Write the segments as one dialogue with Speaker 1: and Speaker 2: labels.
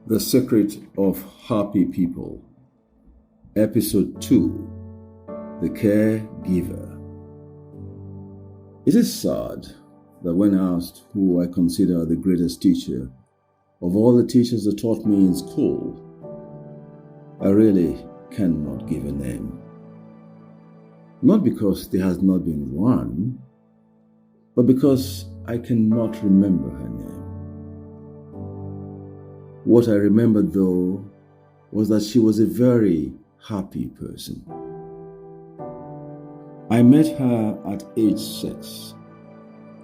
Speaker 1: The Secret of Happy People, Episode 2, The Caregiver. It is sad that when asked who I consider the greatest teacher of all the teachers that taught me in school, I really cannot give a name. Not because there has not been one, but because I cannot remember her name. What I remember, though, was that she was a very happy person. I met her at age 6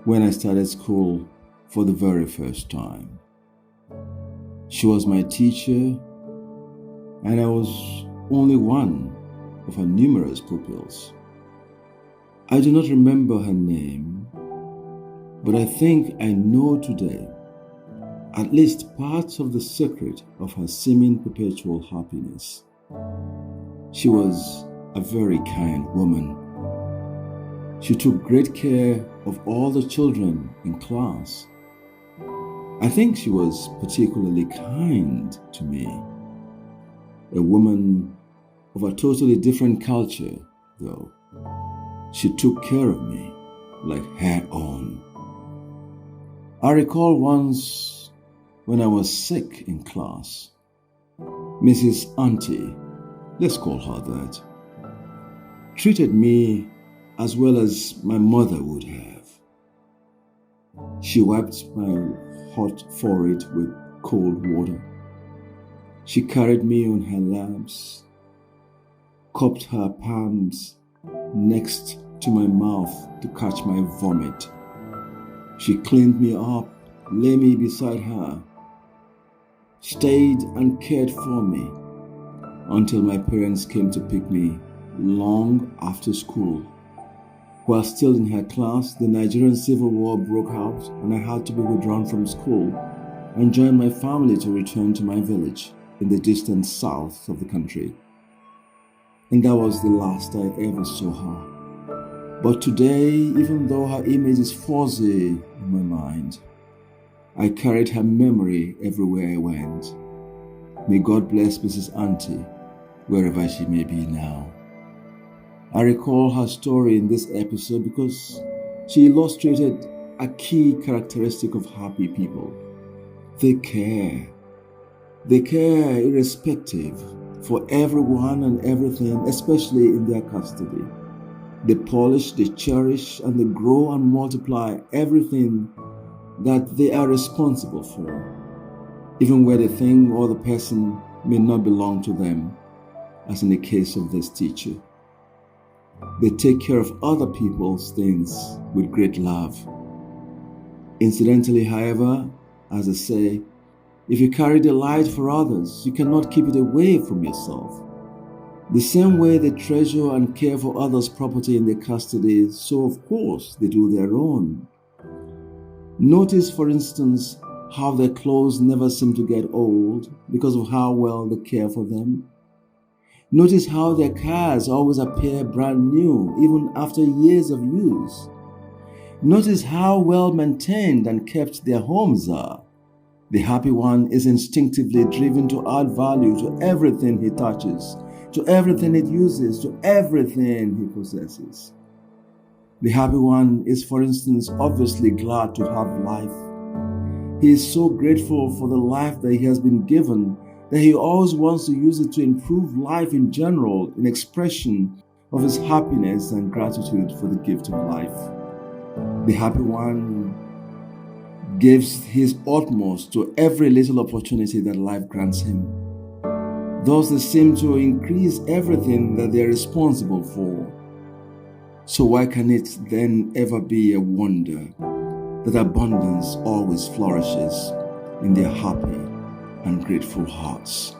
Speaker 1: when I started school for the very first time. She was my teacher, and I was only one of her numerous pupils. I do not remember her name, but I think I know today at least parts of the secret of her seeming perpetual happiness. She was a very kind woman. She took great care of all the children in class. I think she was particularly kind to me. A woman of a totally different culture, though. She took care of me like her own. I recall once when I was sick in class, Mrs. Auntie, let's call her that, treated me as well as my mother would have. She wiped my hot forehead with cold water. She carried me on her laps, cupped her palms next to my mouth to catch my vomit. She cleaned me up, lay me beside her, stayed and cared for me until my parents came to pick me long after school. While still in her class, the Nigerian Civil War broke out and I had to be withdrawn from school and join my family to return to my village in the distant south of the country. And that was the last I ever saw her. But today, even though her image is fuzzy in my mind, I carried her memory everywhere I went. May God bless Mrs. Auntie, wherever she may be now. I recall her story in this episode because she illustrated a key characteristic of happy people. They care. They care irrespective for everyone and everything, especially in their custody. They polish, they cherish, and they grow and multiply everything that they are responsible for, even where the thing or the person may not belong to them, as in the case of this teacher. They take care of other people's things with great love. Incidentally, however, as I say, if you carry the light for others, you cannot keep it away from yourself. The same way they treasure and care for others' property in their custody, so of course they do their own. Notice, for instance, how their clothes never seem to get old because of how well they care for them. Notice how their cars always appear brand new even after years of use. Notice how well maintained and kept their homes are. The happy one is instinctively driven to add value to everything he touches, to everything it uses, to everything he possesses. The happy one is, for instance, obviously glad to have life. He is so grateful for the life that he has been given that he always wants to use it to improve life in general in expression of his happiness and gratitude for the gift of life. The happy one gives his utmost to every little opportunity that life grants him. Thus, they seem to increase everything that they are responsible for. So why can it then ever be a wonder that abundance always flourishes in their happy and grateful hearts?